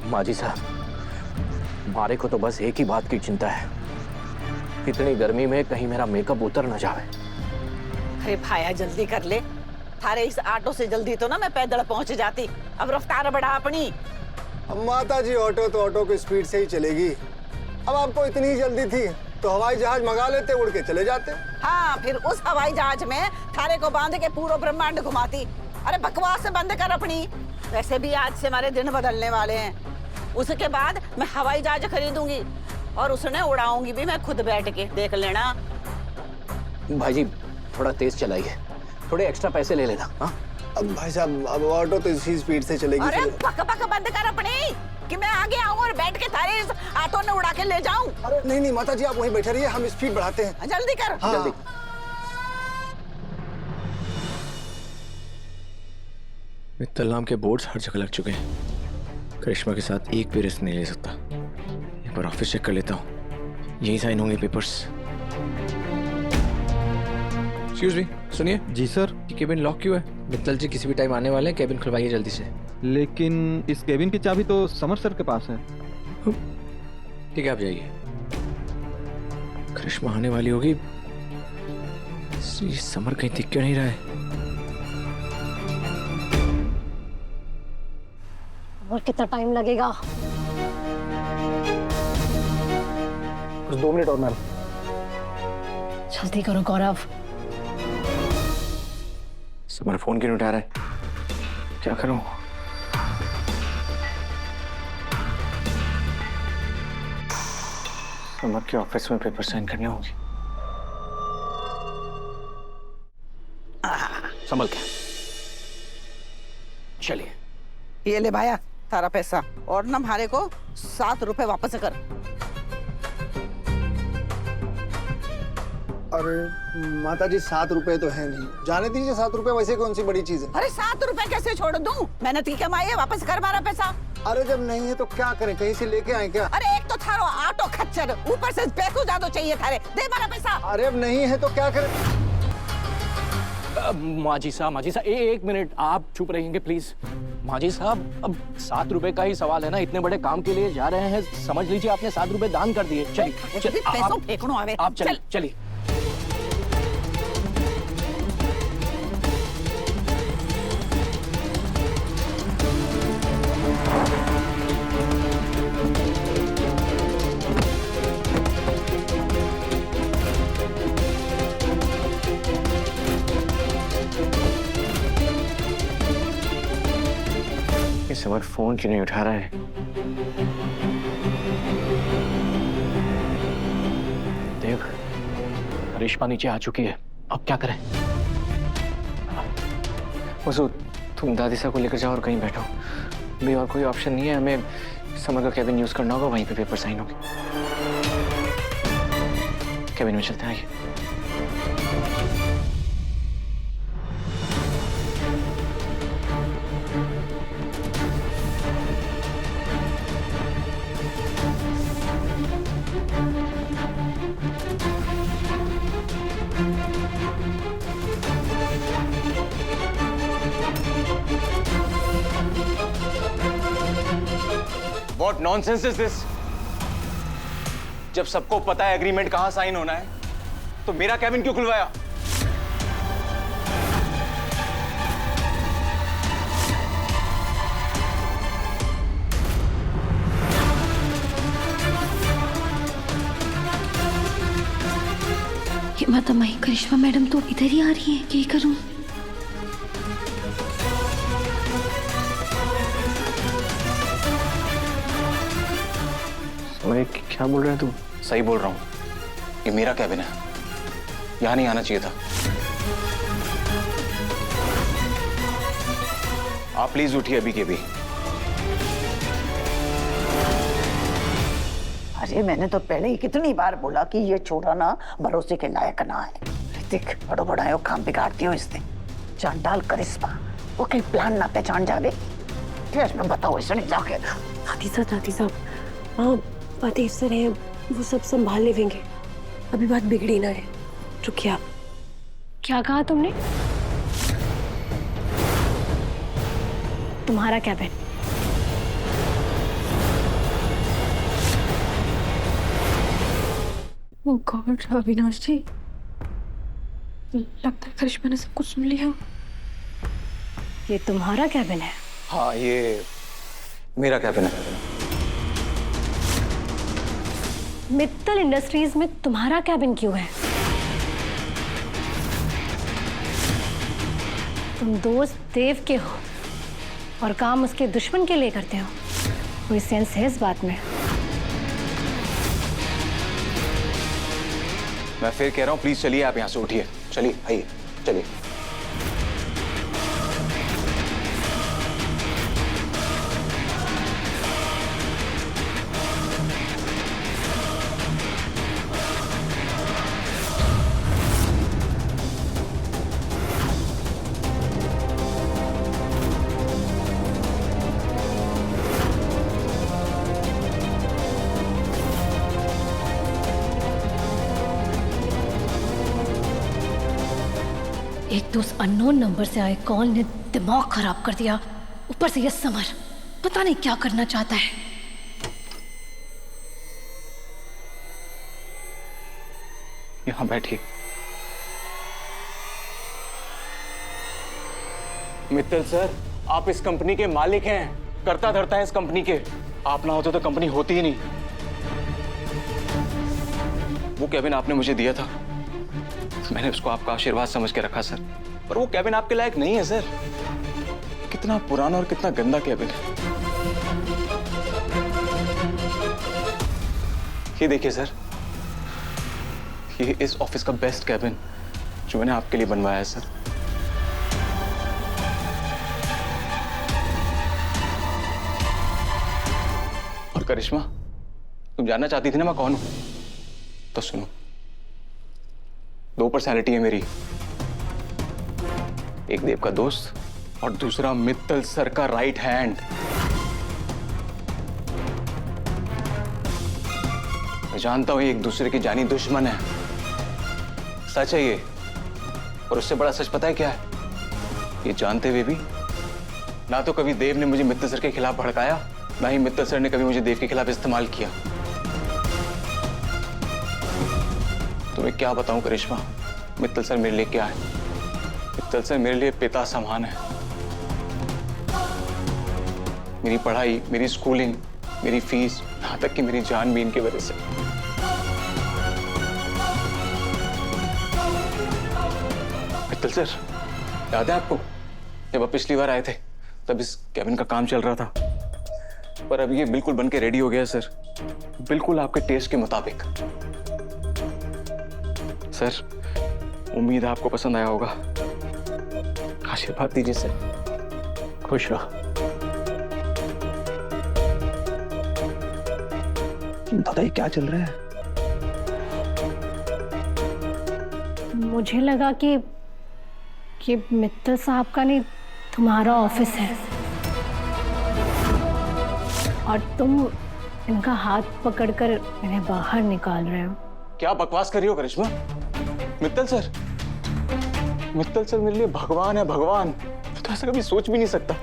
माजी साहब, मारे को तो बस एक ही बात की चिंता है, इतनी गर्मी में कहीं मेरा मेकअप उतर न जाए। अरे भाया जल्दी कर ले, थारे इस ऑटो से जल्दी तो ना मैं पैदल पहुंच जाती। अब रफ्तार बढ़ा अपनी। अब माता जी ऑटो तो ऑटो की स्पीड से ही चलेगी। अब आपको इतनी जल्दी थी तो हवाई जहाज मंगा लेते, उड़ के चले जाते। हाँ, फिर उस हवाई जहाज में थारे को बांध के पूरा ब्रह्मांड घुमाती। अरे बकवास बंद कर अपनी। वैसे भी आज से हमारे दिन बदलने वाले हैं। उसके बाद मैं हवाई जहाज खरीदूंगी और उसने उड़ाऊंगी भी मैं खुद बैठ के, देख लेना। भाई जी थोड़ा तेज चलाइए, थोड़े एक्स्ट्रा पैसे ले लेना। हाँ अब भाई साहब, अब ऑटो तो इसी स्पीड से चलेगी। अरे पक पक बंद कर अपनी, कि मैं आगे आऊं और बैठ के थारे इस ऑटो ने उड़ा के ले जाऊं। अरे नहीं नहीं माता जी, आप वहीं बैठे रहिए, हम स्पीड बढ़ाते हैं। जल्दी कर। हाँ। जल्दी। मित्तल नाम के बोर्ड्स हर जगह लग चुके हैं। करिश्मा के साथ एक भी रिस्क नहीं ले सकता। एक बार ऑफिस चेक कर लेता हूँ, यही साइन होंगे पेपर्स। एक्सक्यूज मी, सुनिए। जी सर। ये केबिन लॉक क्यों है? मित्तल जी किसी भी टाइम आने वाले हैं, केबिन खुलवाइए जल्दी से। लेकिन इस केबिन की चाबी तो समर सर के पास है। ठीक है, आप जाइए। करिश्मा आने वाली होगी, ये समर कहीं दिख क्यों नहीं रहा है? और कितना टाइम लगेगा? बस 2 मिनट और मैम। जल्दी करो गौरव। समर फोन क्यों नहीं उठा रहा है? क्या करूं? समर के ऑफिस में पेपर साइन करने होंगे। संभल के चलिए। ये ले भाया तारा पैसा, और ना हमारे को 7 रुपए वापस कर। अरे माता जी 7 रुपए तो है नहीं, जाने दीजिए। 7 रुपए वैसे कौन सी बड़ी चीज है। अरे 7 रुपए कैसे छोड़ दूं? मेहनत की कमाई है, वापस कर हमारा पैसा। अरे जब नहीं है तो क्या करें, कहीं से लेके आए क्या? अरे एक तो थारो ऑटो खच्चर, ऊपर से पैसों ज्यादा चाहिए थारे। दे हमारा पैसा। अरे अब नहीं है तो क्या करें? माजी साहब, एक मिनट आप चुप रहेंगे प्लीज। माजी साहब, अब 7 रुपए का ही सवाल है ना, इतने बड़े काम के लिए जा रहे हैं, समझ लीजिए आपने 7 रुपए दान कर दिए। चलिए पैसों फेंकनो आवे। आप चलिए। समर फोन क्यों नहीं उठा रहा है? देव, करिश्मा नीचे आ चुकी है, अब क्या करें? वसु, तुम दादी साहब को लेकर जाओ और कहीं बैठो। भी और कोई ऑप्शन नहीं है, हमें समर का केबिन यूज करना होगा, वहीं पे पेपर साइन होंगे। केबिन में चलते हैं, आइए। What nonsense is this? जब सबको पता है एग्रीमेंट कहां साइन होना है, तो मेरा केबिन क्यों खुलवाया? ये माता माही, करिश्मा मैडम तो इधर ही आ रही है, क्या करूं? क्या बोल रहे हैं तुम? सही बोल रहा हूं, ये मेरा केबिन है, यहां नहीं आना चाहिए था। आप प्लीज उठिए अभी के भी। अरे मैंने तो पहले ही कितनी बार बोला कि ये छोरा ना भरोसे के लायक ना है। ऋतिक, बड़ो बड़ायो काम बिगाड़ती हो इसने। चांडाल करिश्मा, वो कहीं प्लान ना पहचान जावे। फिर मैं बताओ इसने जाके। दादी साहब, हाँ बातें इस तरह वो सब संभाल लेंगे, अभी बात बिगड़ी ना है। रुकिए आप। क्या कहा तुमने? तुम्हारा केबिन? ओह गॉड, अविनाश जी, लगता है करिश्मा ने सब कुछ सुन लिया। ये तुम्हारा कैबिन है? हाँ, ये मेरा कैबिन है। मित्तल इंडस्ट्रीज में तुम्हारा कैबिन क्यों है? तुम दोस्त देव के हो और काम उसके दुश्मन के लिए करते हो। कोई सेंस है इस बात में? मैं फिर कह रहा हूँ, प्लीज चलिए, आप यहाँ से उठिए। चलिए, आइए, चलिए। एक तो उस अननोन नंबर से आए कॉल ने दिमाग खराब कर दिया, ऊपर से ये समर पता नहीं क्या करना चाहता है। यहाँ बैठिए। मित्तल सर, आप इस कंपनी के मालिक हैं, करता धरता है इस कंपनी के। आप ना होते तो कंपनी होती ही नहीं। वो कैबिन आपने मुझे दिया था, मैंने उसको आपका आशीर्वाद समझ के रखा सर, पर वो कैबिन आपके लायक नहीं है सर। कितना पुराना और कितना गंदा कैबिन है। ये देखिए सर, ये इस ऑफिस का बेस्ट कैबिन जो मैंने आपके लिए बनवाया है सर। और करिश्मा, तुम जानना चाहती थी ना मैं कौन हूं? तो सुनो, 2 पर्सनैलिटी है मेरी। एक देव का दोस्त और दूसरा मित्तल सर का राइट हैंड। मैं जानता हूं ये एक दूसरे की जानी दुश्मन है, सच है ये। और उससे बड़ा सच पता है क्या है? ये जानते हुए भी ना तो कभी देव ने मुझे मित्तल सर के खिलाफ भड़काया, ना ही मित्तल सर ने कभी मुझे देव के खिलाफ इस्तेमाल किया। तुम्हें क्या बताऊं करिश्मा, मित्तल सर मेरे लिए क्या है? मित्तल सर मेरे लिए पिता समान है। मेरी पढ़ाई, मेरी स्कूलिंग, मेरी फीस, यहां तक कि मेरी जान भी इनकी वजह से। मित्तल सर, याद है आपको जब आप पिछली बार आए थे तब इस कैबिन का काम चल रहा था, पर अब ये बिल्कुल बनके रेडी हो गया सर, बिल्कुल आपके टेस्ट के मुताबिक। सर, उम्मीद है आपको पसंद आया होगा। आशीर्वाद दीजिए सर। खुश रहो। दादा, ये क्या चल रहा है? मुझे लगा कि मित्तल साहब का नहीं, तुम्हारा ऑफिस है और तुम इनका हाथ पकड़कर इन्हें बाहर निकाल रहे हो। क्या बकवास कर रही हो करिश्मा? मित्तल सर मेरे लिए भगवान है, भगवान। मैं तो ऐसा कभी सोच भी नहीं सकता।